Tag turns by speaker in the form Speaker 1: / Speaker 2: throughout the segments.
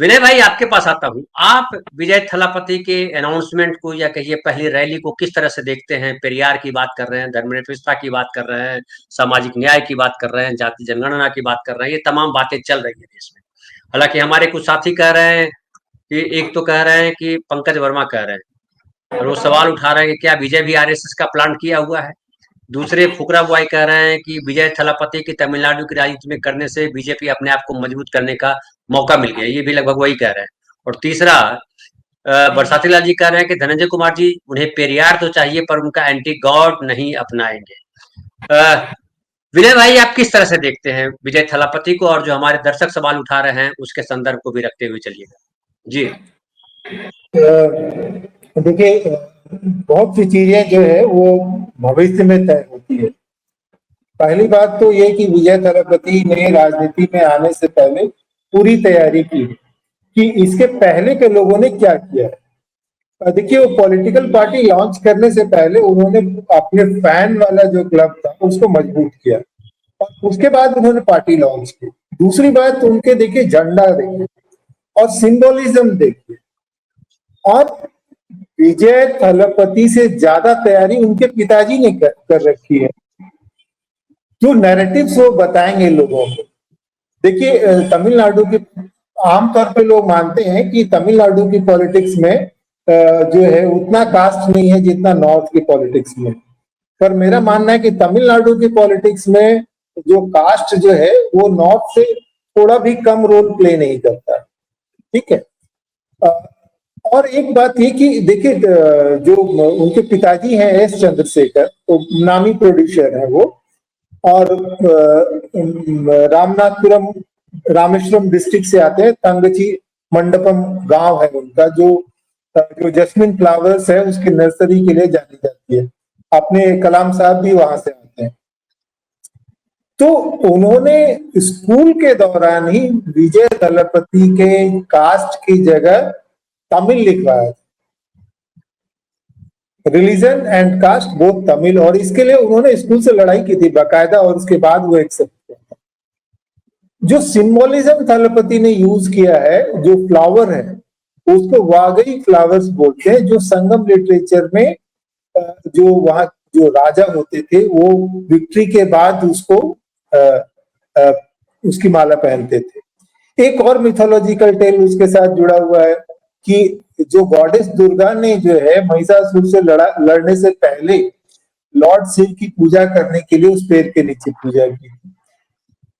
Speaker 1: विनय भाई आपके पास आता हूँ। आप विजय थलापति के अनाउंसमेंट को या कहिए पहली रैली को किस तरह से देखते हैं? पेरियार की बात कर रहे हैं, धर्मनिरपेक्षता की बात कर रहे हैं, सामाजिक न्याय की बात कर रहे हैं, जाति जनगणना की बात कर रहे हैं, ये तमाम बातें चल रही है देश में। हालांकि हमारे कुछ साथी कह रहे हैं कि एक तो कह रहे हैं कि पंकज वर्मा कह रहे हैं और वो सवाल उठा रहे हैं कि क्या विजय भी आरएसएस का प्लान किया हुआ है। दूसरे फुकरा बॉय कह रहे हैं कि विजय थलापति की तमिलनाडु की राजनीति में करने से बीजेपी अपने आप को मजबूत करने का मौका मिल गया, ये भी लगभग वही कह रहे हैं। और तीसरा बरसाती लाल जी कह रहे हैं कि धनंजय कुमार जी उन्हें पेरियार तो चाहिए पर उनका एंटी गॉड नहीं अपनाएंगे। विनय भाई आप किस तरह से देखते हैं विजय थलापति को, और जो हमारे दर्शक सवाल उठा रहे हैं उसके संदर्भ को भी रखते हुए चलिएगा जी।
Speaker 2: देखिए, बहुत सी चीजें जो है वो भविष्य में तय होती है। पहली बात तो ये कि विजय थलापति ने राजनीति में आने से पहले पूरी तैयारी की कि इसके पहले के लोगों ने क्या किया है। देखिए, वो पॉलिटिकल पार्टी लॉन्च करने से पहले उन्होंने अपने फैन वाला जो क्लब था उसको मजबूत किया और उसके बाद उन्होंने पार्टी लॉन्च की। दूसरी बात, उनके देखिए झंडा देखिए और सिंबोलिज्म देखिए। और विजय थलापति से ज्यादा तैयारी उनके पिताजी ने कर रखी है, जो नैरेटिव्स वो बताएंगे लोगों को। देखिए, तमिलनाडु की आमतौर पे लोग मानते हैं कि तमिलनाडु की पॉलिटिक्स में जो है उतना कास्ट नहीं है जितना नॉर्थ की पॉलिटिक्स में। पर मेरा मानना है कि तमिलनाडु की पॉलिटिक्स में जो कास्ट जो है वो नॉर्थ से थोड़ा भी कम रोल प्ले नहीं करता। ठीक है। और एक बात ये कि देखिए, जो उनके पिताजी हैं एस चंद्रशेखर, तो नामी प्रोड्यूसर है वो, और रामनाथपुरम रामेश्वरम डिस्ट्रिक्ट से आते हैं। तंगची मंडपम गांव है उनका, जो जो जस्मिन फ्लावर्स है उसकी नर्सरी के लिए जानी जाती है। अपने कलाम साहब भी वहां से आते हैं। तो उन्होंने स्कूल के दौरान ही विजय थलापति के कास्ट की जगह तमिल लिखवाया, religion and caste both Tamil, और इसके लिए उन्होंने स्कूल से लड़ाई की थी बाकायदा, और उसके बाद वो एक्सेप्ट किया। जो सिंबोलिज्म थलापति ने यूज किया है, जो फ्लावर है उसको वागई फ्लावर्स बोलते हैं, जो संगम लिटरेचर में जो वहां जो राजा होते थे वो विक्ट्री के बाद उसको उसकी माला पहनते थे। एक और मिथोलॉजिकल टेल उसके साथ जुड़ा हुआ है कि जो गॉडेस दुर्गा ने जो है महिषासुर से लड़ने से पहले लॉर्ड शिव की पूजा करने के लिए उस पेड़ के नीचे पूजा की थी।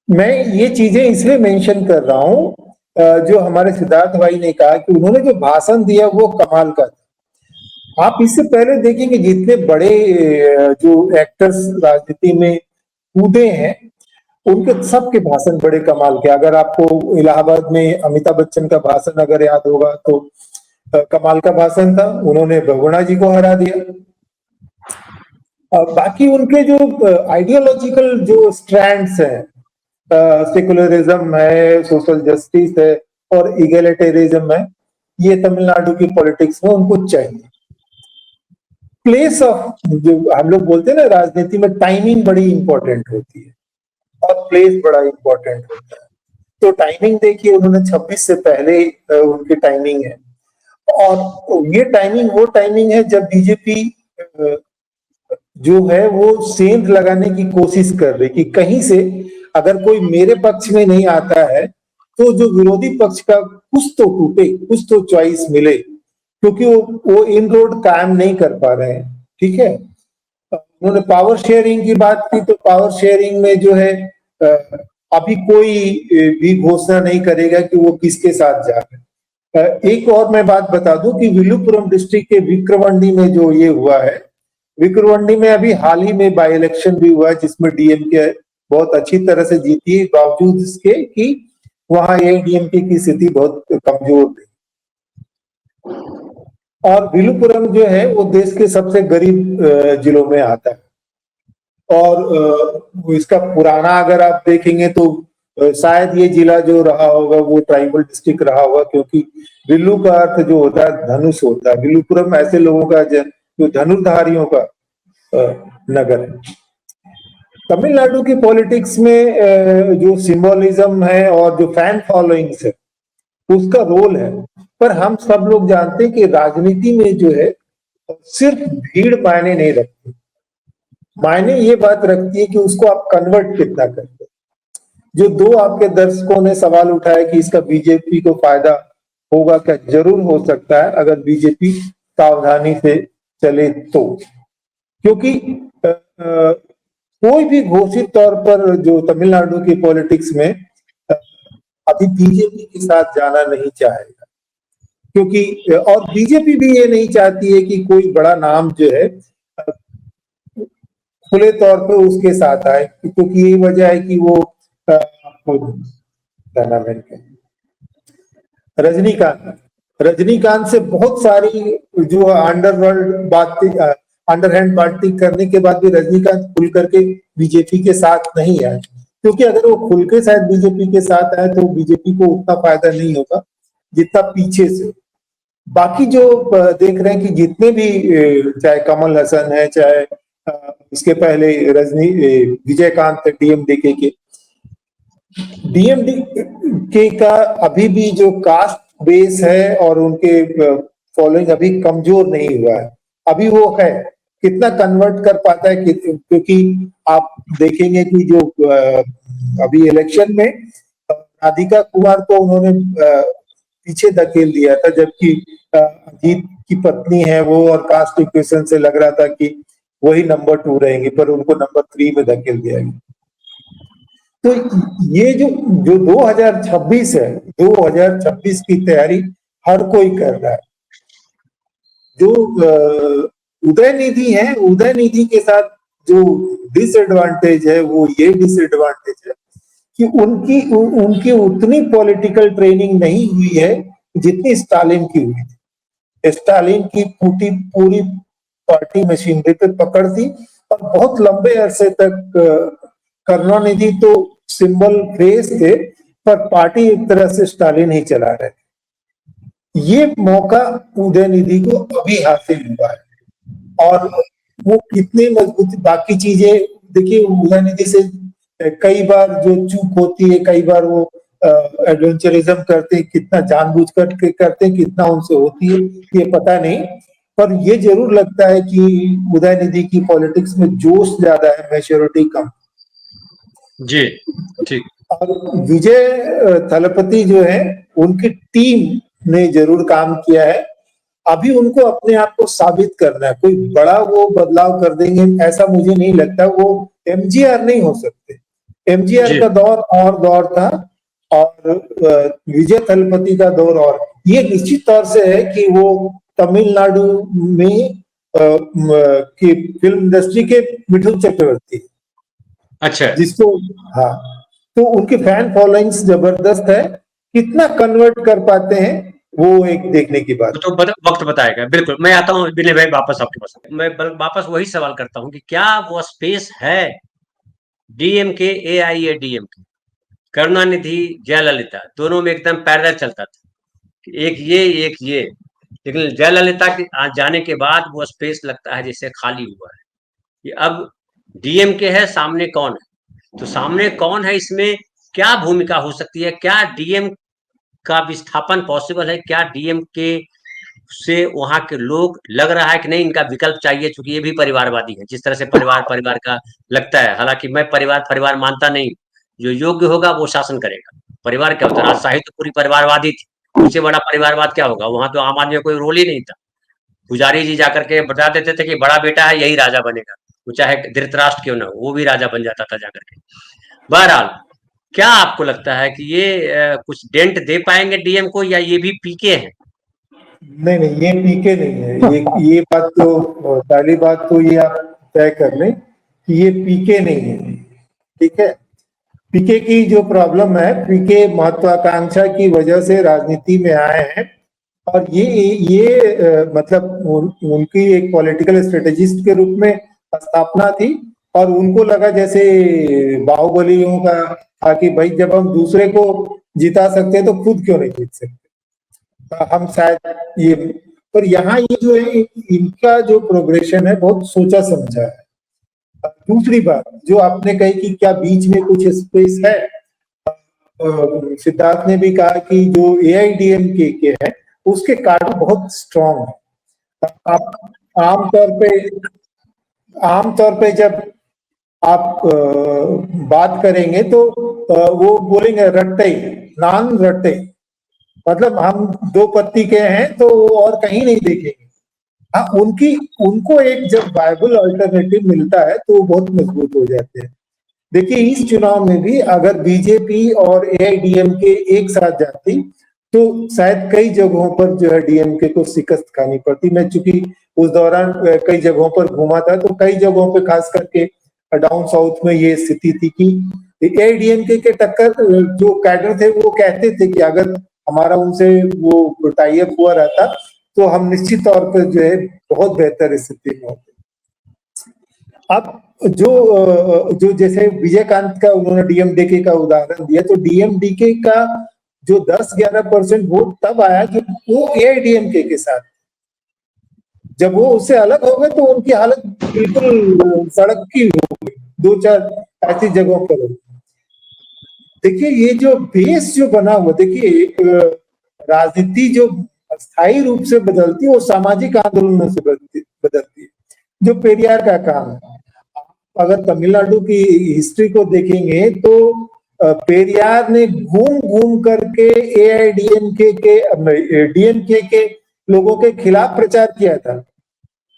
Speaker 2: मैं ये चीजें इसलिए मेंशन कर रहा हूं, जो हमारे सिद्धार्थ भाई ने कहा कि उन्होंने जो भाषण दिया वो कमाल का था। आप इससे पहले देखेंगे जितने बड़े जो एक्टर्स राजनीति में कूदे हैं उनके सबके भाषण बड़े कमाल के। अगर आपको इलाहाबाद में अमिताभ बच्चन का भाषण अगर याद होगा तो कमाल का भाषण था, उन्होंने बहुगुणा जी को हरा दिया। बाकी उनके जो आइडियोलॉजिकल जो स्ट्रैंड्स हैं, सेकुलरिज्म है, सोशल जस्टिस है और इगैलिटेरिज्म है, ये तमिलनाडु की पॉलिटिक्स में उनको चाहिए। प्लेस ऑफ, जो हम लोग बोलते हैं ना राजनीति में, टाइमिंग बड़ी इंपॉर्टेंट होती है और प्लेस बड़ा इंपॉर्टेंट होता है। तो टाइमिंग देखिए, उन्होंने 26 से पहले उनकी टाइमिंग है, और ये टाइमिंग वो टाइमिंग है जब बीजेपी जो है वो सेंध लगाने की कोशिश कर रही कि कहीं से अगर कोई मेरे पक्ष में नहीं आता है तो जो विरोधी पक्ष का कुछ तो टूटे, कुछ तो चॉइस मिले, क्योंकि वो इन रोड कायम नहीं कर पा रहे हैं। ठीक है। उन्होंने पावर शेयरिंग की बात की, तो पावर शेयरिंग में जो है अभी कोई भी घोषणा नहीं करेगा कि वो किसके साथ जा रहे हैं। एक और मैं बात बता दूं कि विलुपुरम डिस्ट्रिक्ट के विक्रवंडी में जो ये हुआ है, विक्रवंडी में अभी हाल ही में बाई इलेक्शन भी हुआ है जिसमें डीएमके बहुत अच्छी तरह से जीती है, बावजूद इसके कि वहां एडीएमके की स्थिति बहुत कमजोर थी। और विलुपुरम जो है वो देश के सबसे गरीब जिलों में आता है। और इसका पुराना अगर आप देखेंगे तो शायद ये जिला जो रहा होगा वो ट्राइबल डिस्ट्रिक्ट रहा होगा, क्योंकि विल्लू का अर्थ जो होता है धनुष होता है। विलुपुरम ऐसे लोगों का जो धनुर्धारियों का नगर है। तमिलनाडु की पॉलिटिक्स में जो सिंबोलिज्म है और जो फैन फॉलोइंग्स है उसका रोल है। पर हम सब लोग जानते हैं कि राजनीति में जो है सिर्फ भीड़ मायने नहीं रखती, मायने ये बात रखती है कि उसको आप कन्वर्ट कितना करते हैं। जो दो आपके दर्शकों ने सवाल उठाया कि इसका बीजेपी को फायदा होगा क्या, जरूर हो सकता है अगर बीजेपी सावधानी से चले तो, क्योंकि कोई भी घोषित तौर पर जो तमिलनाडु की पॉलिटिक्स में अभी बीजेपी के साथ जाना नहीं चाहेगा, क्योंकि और बीजेपी भी ये नहीं चाहती है कि कोई बड़ा नाम जो है खुले तौर पे उसके साथ आए, क्योंकि यही वजह है कि वो क्या नाम है इनका? रजनीकांत रजनीकांत से बहुत सारी जो अंडरवर्ल्ड बातें, अंडरहैंड बातचीत करने के बाद भी रजनीकांत खुल करके बीजेपी के साथ नहीं आए, क्योंकि अगर वो खुल के शायद बीजेपी के साथ आए तो बीजेपी को उतना फायदा नहीं होगा जितना पीछे से। बाकी जो देख रहे हैं कि जितने भी चाहे कमल हसन है, चाहे इसके पहले विजयकांत डीएमडीके के डीएमडीके का अभी भी जो कास्ट बेस है और उनके फॉलोइंग अभी कमजोर नहीं हुआ है, अभी वो है कितना कन्वर्ट कर पाता है क्योंकि आप देखेंगे कि जो अभी इलेक्शन में राधिका कुमार को उन्होंने पीछे धकेल दिया था, जबकि अजीत की पत्नी है वो, और कास्ट इक्वेशन से लग रहा था कि वही नंबर 2 रहेंगे, पर उनको नंबर 3 में धकेल दिया गया। तो ये जो 2026 है, 2026 की तैयारी हर कोई कर रहा है। जो उदय निधि है, उदय निधि के साथ जो डिसएडवांटेज है वो ये डिसएडवांटेज है कि उनकी उतनी पॉलिटिकल ट्रेनिंग नहीं हुई है जितनी स्टालिन की हुई थी। स्टालिन की पूरी पार्टी मशीनरी पे पकड़ थी और बहुत लंबे अरसे तक करुणानिधि तो सिंबल फेस थे, पर पार्टी एक तरह से स्टालिन ही चला रहे थे। ये मौका उदयनिधि को अभी हासिल हुआ है और वो कितने मजबूत, बाकी चीजें देखिए उदयनिधि से कई बार जो चूक होती है, कई बार वो एडवेंचरिज्म करते हैं, कितना जानबूझ कर करते हैं, कितना उनसे होती है ये पता नहीं, पर ये जरूर लगता है कि उदयनिधि की पॉलिटिक्स में जोश ज्यादा है, मैच्योरिटी कम।
Speaker 1: जी ठीक।
Speaker 2: और विजय थलपति जो है उनकी टीम ने जरूर काम किया है, अभी उनको अपने आप को साबित करना है। कोई बड़ा वो बदलाव कर देंगे ऐसा मुझे नहीं लगता, वो एमजीआर नहीं हो सकते। एमजीआर का दौर और दौर था और विजय थलपति का दौर, और ये निश्चित तौर से है कि वो तमिलनाडु में की फिल्म इंडस्ट्री के मिथुन चक्रवर्ती,
Speaker 1: अच्छा,
Speaker 2: जिसको हाँ, तो उनके फैन फॉलोइंग्स जबरदस्त है, कितना कन्वर्ट कर पाते हैं वो एक देखने की बात।
Speaker 1: तो वक्त बताएगा। बिल्कुल, मैं आता हूँ विनय भाई वापस आपके पास। मैं वापस वही सवाल करता हूँ कि क्या वो स्पेस है डीएमके एआईएडीएमके, करुणानिधि जयललिता दोनों में एकदम पैरेलल चलता था, एक ये, लेकिन जयललिता के जाने के बाद वो स्पेस लगता है जैसे खाली हुआ है। कि अब डीएमके है, सामने कौन है, तो सामने कौन है, इसमें क्या भूमिका हो सकती है, क्या डीएम का विस्थापन पॉसिबल है, क्या डीएमके से वहां के लोग लग रहा है कि नहीं इनका विकल्प चाहिए, चूंकि ये भी परिवारवादी है, जिस तरह से परिवार का लगता है। हालांकि मैं परिवार मानता नहीं, जो योग्य होगा वो शासन करेगा। परिवार क्या होता है, राजशाही तो पूरी परिवारवादी थी, उससे बड़ा परिवारवाद क्या होगा, वहां तो आम आदमी का कोई रोल ही नहीं था। पुजारी जी जाकर के बता देते थे कि बड़ा बेटा है यही राजा बनेगा, वो चाहे धृतराष्ट्र क्यों ना हो, वो भी राजा बन जाता था जाकर के। बहरहाल, क्या आपको लगता है कि ये कुछ डेंट दे पाएंगे डीएम को, या ये भी पीके हैं?
Speaker 2: नहीं नहीं, ये पीके नहीं है, ये बात तो पहली बात तो ये आप तय कर लें कि ये पीके नहीं है, ठीक है। पीके की जो प्रॉब्लम है, पीके महत्वाकांक्षा की वजह से राजनीति में आए हैं, और ये मतलब उनकी एक पॉलिटिकल स्ट्रेटेजिस्ट के रूप में स्थापना थी, और उनको लगा जैसे बाहुबलियों का कि भाई जब हम दूसरे को जिता सकते हैं तो खुद क्यों नहीं जीत सकते, हम शायद ये। पर यहाँ ये जो है इनका जो प्रोग्रेशन है बहुत सोचा समझा है। दूसरी बात जो आपने कही कि क्या बीच में कुछ स्पेस है, सिद्धार्थ ने भी कहा कि जो एआईडीएमके के है उसके कार्ड बहुत स्ट्रांग है। आप आमतौर पे आमतौर पे जब आप बात करेंगे तो वो बोलेंगे रट्टे, नान रट्टे, मतलब हम दो पत्ती के हैं तो वो और कहीं नहीं देखेंगे। हाँ, उनको एक जब वायबल अल्टरनेटिव मिलता है तो वो बहुत मजबूत हो जाते हैं। देखिए इस चुनाव में भी अगर बीजेपी और एआईडीएमके एक साथ जाती तो शायद कई जगहों पर जो है डीएमके को शिकस्त खानी पड़ती। मैं चूंकि उस दौरान कई जगहों पर घूमा था तो कई जगहों पे खास करके डाउन साउथ में ये स्थिति थी कि एआईडीएमके के टक्कर जो कैडर थे वो कहते थे कि अगर हमारा उनसे वो टाई अप हुआ रहता तो हम निश्चित तौर पर जो है बहुत बेहतर स्थिति में होते। अब जो जैसे विजयकांत का उन्होंने डीएमडीके का उदाहरण दिया तो डीएमडीके का जो 10-11% वोट तब आया जब वो एआईडीएमके के साथ, जब वो उससे अलग हो गए तो उनकी हालत बिल्कुल सड़क की हो गई, 2-4 ऐसी जगहों पर। देखिए ये जो बेस जो बना हुआ, देखिए राजनीति जो स्थायी रूप से बदलती है वो सामाजिक आंदोलनों से बदलती है, जो पेरियार का काम है। अगर तमिलनाडु की हिस्ट्री को देखेंगे तो पेरियार ने घूम घूम करके एआईडीएमके के डीएमके के लोगों के खिलाफ प्रचार किया था।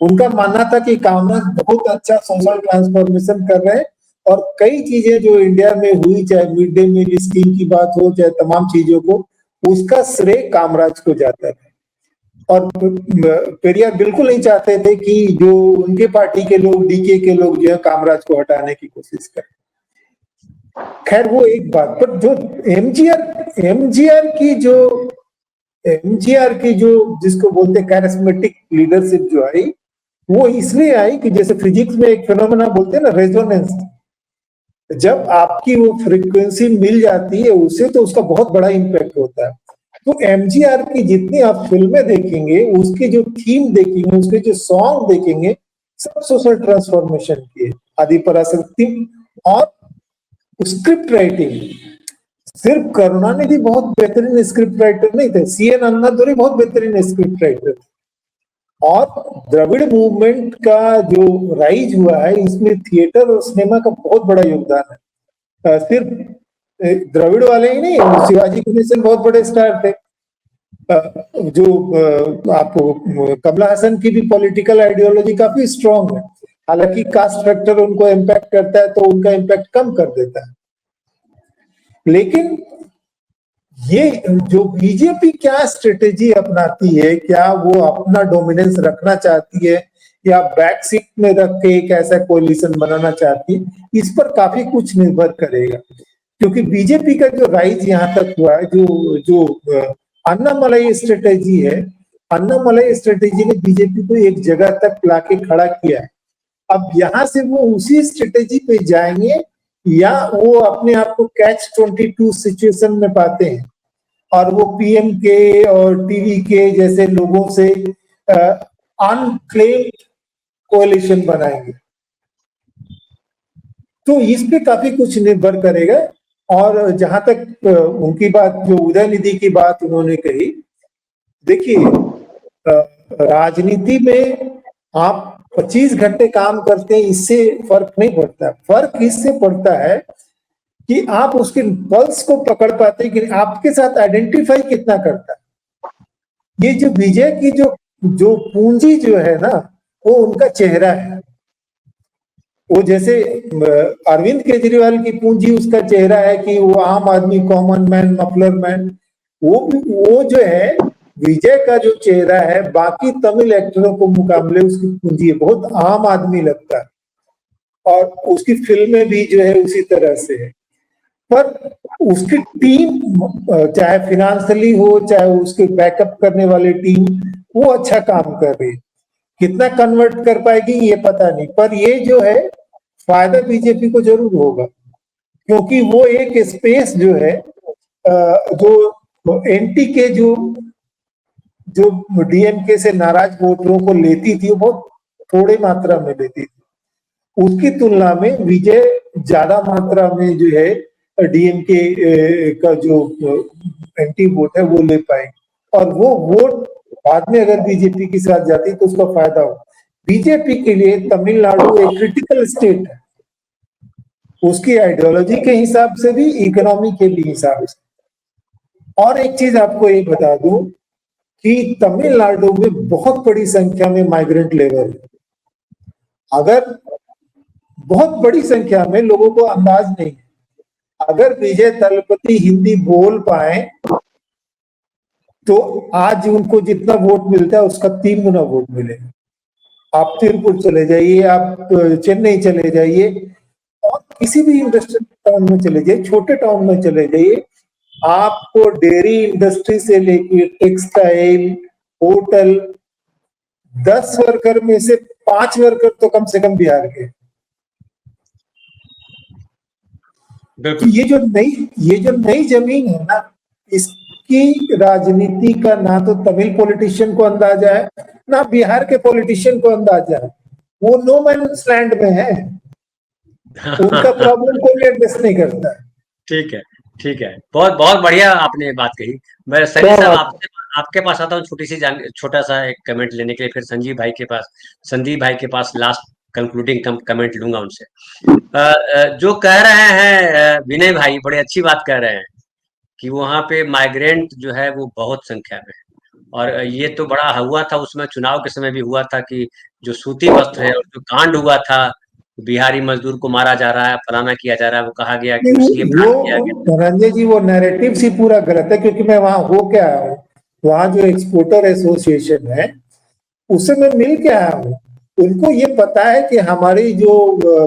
Speaker 2: उनका मानना था कि कामराज बहुत अच्छा सोशल ट्रांसफॉर्मेशन कर रहे हैं और कई चीजें जो इंडिया में हुई, चाहे मिड डे मील स्कीम की बात हो, चाहे तमाम चीजों को, उसका श्रेय कामराज को जाता है। और पेरियार बिल्कुल नहीं चाहते थे कि जो उनके पार्टी के लोग, डीके के लोग जो है कामराज को हटाने की कोशिश करें। खैर वो एक बात, पर जो एमजीआर की जो जिसको बोलते कैरिस्मेटिक लीडरशिप जो आई, वो इसलिए आई कि जैसे फिजिक्स में एक फिनोमेना बोलते हैं ना, रेजोनेंस, जब आपकी वो फ्रीक्वेंसी मिल जाती है उससे तो उसका बहुत बड़ा इम्पैक्ट होता है। तो एमजीआर की जितनी आप फिल्में देखेंगे, उसकी जो थीम देखेंगे, उसके जो सॉन्ग देखेंगे, सब सोशल ट्रांसफॉर्मेशन की है। आदि पराशक्ति और स्क्रिप्ट राइटिंग, सिर्फ करुणानिधि बहुत बेहतरीन स्क्रिप्ट राइटर नहीं थे, सीएन अन्नादुरई बहुत बेहतरीन स्क्रिप्ट राइटर थे। और द्रविड़ मूवमेंट का जो राइज हुआ है इसमें थिएटर और सिनेमा का बहुत बड़ा योगदान है। सिर्फ द्रविड़ वाले ही नहीं, शिवाजी गणेशन बहुत बड़े स्टार थे। जो आपको कमला हसन की भी पॉलिटिकल आइडियोलॉजी काफी स्ट्रांग है, हालांकि कास्ट फैक्टर उनको इम्पैक्ट करता है तो उनका इम्पैक्ट कम कर देता है। लेकिन ये जो बीजेपी क्या स्ट्रेटेजी अपनाती है, क्या वो अपना डोमिनेंस रखना चाहती है या बैक सीट में रख के एक ऐसा कोलिशन बनाना चाहती है, इस पर काफी कुछ निर्भर करेगा। क्योंकि बीजेपी का जो राइज यहाँ तक हुआ है, जो अन्नामलाई स्ट्रेटेजी है, अन्नामलाई स्ट्रेटेजी ने बीजेपी को एक जगह तक लाके खड़ा किया है। अब यहाँ से वो उसी स्ट्रेटेजी पे जाएंगे या वो अपने आप को कैच 22 सिचुएशन में पाते हैं और वो पीएम के और टीवी के जैसे लोगों से अनक्लेम्ड कोalition बनाएंगे। तो इस पे काफी कुछ निर्भर करेगा। और जहां तक उनकी बात, जो उदयनिधि की बात उन्होंने कही, देखिए राजनीति में आप 25 घंटे काम करते हैं इससे फर्क नहीं पड़ता। फर्क इससे पड़ता है कि आप उसके पल्स को पकड़ पाते हैं कि आपके साथ आइडेंटिफाई कितना करता है। ये जो विजय की जो पूंजी जो है ना, वो उनका चेहरा है। वो जैसे अरविंद केजरीवाल की पूंजी उसका चेहरा है कि वो आम आदमी, कॉमन मैन, मफलर मैन, वो जो है विजय का जो चेहरा है बाकी तमिल एक्टरों को मुकाबले उसकी पूंजी है, बहुत आम आदमी लगता है। और उसकी फिल्में भी जो है उसी तरह से है। पर उसकी टीम, चाहे फिनेंशियली हो चाहे उसके बैकअप करने वाली टीम, वो अच्छा काम कर रही है। कितना कन्वर्ट कर पाएगी ये पता नहीं, पर ये जो है फायदा बीजेपी को जरूर होगा, क्योंकि वो एक स्पेस जो है, जो एनटी के जो डीएमके से नाराज वोटरों को लेती थी, वो बहुत थोड़ी मात्रा में लेती थी। उसकी तुलना में विजय ज्यादा मात्रा में जो है डीएमके का जो एंटी वोट है वो ले पाए, और वो वोट बाद में अगर बीजेपी के साथ जाती तो उसका फायदा हो। बीजेपी के लिए तमिलनाडु एक क्रिटिकल स्टेट है, उसकी आइडियोलॉजी के हिसाब से भी, इकोनॉमी के भी हिसाब से। और एक चीज आपको ये बता दूं कि तमिलनाडु में बहुत बड़ी संख्या में माइग्रेंट लेबर है। अगर बहुत बड़ी संख्या में, लोगों को अंदाज नहीं है, अगर विजय तलपति हिंदी बोल पाए तो आज उनको जितना वोट मिलता है उसका 3 गुना वोट मिलेगा। आप तिरुपुर चले जाइए, आप चेन्नई चले जाइए, और किसी भी इंडस्ट्रियल टाउन में चले जाइए, छोटे टाउन में चले जाइए, आपको डेयरी इंडस्ट्री से लेके टेक्सटाइल, होटल, 10 वर्कर में से 5 वर्कर तो कम से कम बिहार के। तो ये जो नई जमीन है ना, इसकी राजनीति का ना तो तमिल पॉलिटिशियन को अंदाजा है, ना बिहार के पॉलिटिशियन को अंदाजा है। वो नो मैन्स लैंड में है, उनका प्रॉब्लम कोई एड्रेस नहीं करता है।
Speaker 1: ठीक है, ठीक है, बहुत बहुत बढ़िया आपने बात कही। मैं सनी साहब आपके पास आता हूँ छोटा सा एक कमेंट लेने के लिए, फिर संदीप भाई के पास लास्ट कंक्लूडिंग कमेंट लूंगा उनसे। जो कह रहे हैं विनय भाई, बड़े अच्छी बात कह रहे हैं कि वहाँ पे माइग्रेंट जो है वो बहुत संख्या में है, और ये तो बड़ा हुआ था, उसमें चुनाव के समय भी हुआ था कि जो सूती वस्त्र है और जो कांड हुआ था, बिहारी मजदूर को मारा जा रहा है, फलाना किया जा रहा है, वो कहा गया कि उसलिए प्लान किया गया।
Speaker 2: वो धनंजय जी, वो नैरेटिव ही पूरा गलत है, क्योंकि मैं वहां हो के आया हूँ। वहां जो एक्सपोर्टर एसोसिएशन है उससे मैं मिल के आया हूँ। उनको ये पता है कि हमारी जो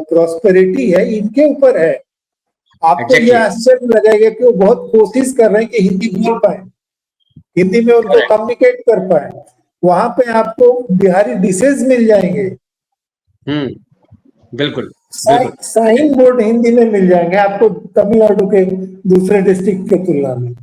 Speaker 2: प्रॉस्पेरिटी है इनके ऊपर है। आपको ये आश्चर्य लगेगा कि वो बहुत कोशिश कर रहे हैं कि हिंदी बोल पाए, हिंदी में उनको कम्युनिकेट कर पाए। वहां पे आपको बिहारी डिशेज मिल जाएंगे,
Speaker 1: बिल्कुल,
Speaker 2: साइन बोर्ड हिंदी में मिल जाएंगे आपको तमिलनाडु के दूसरे डिस्ट्रिक्ट के तुलना में।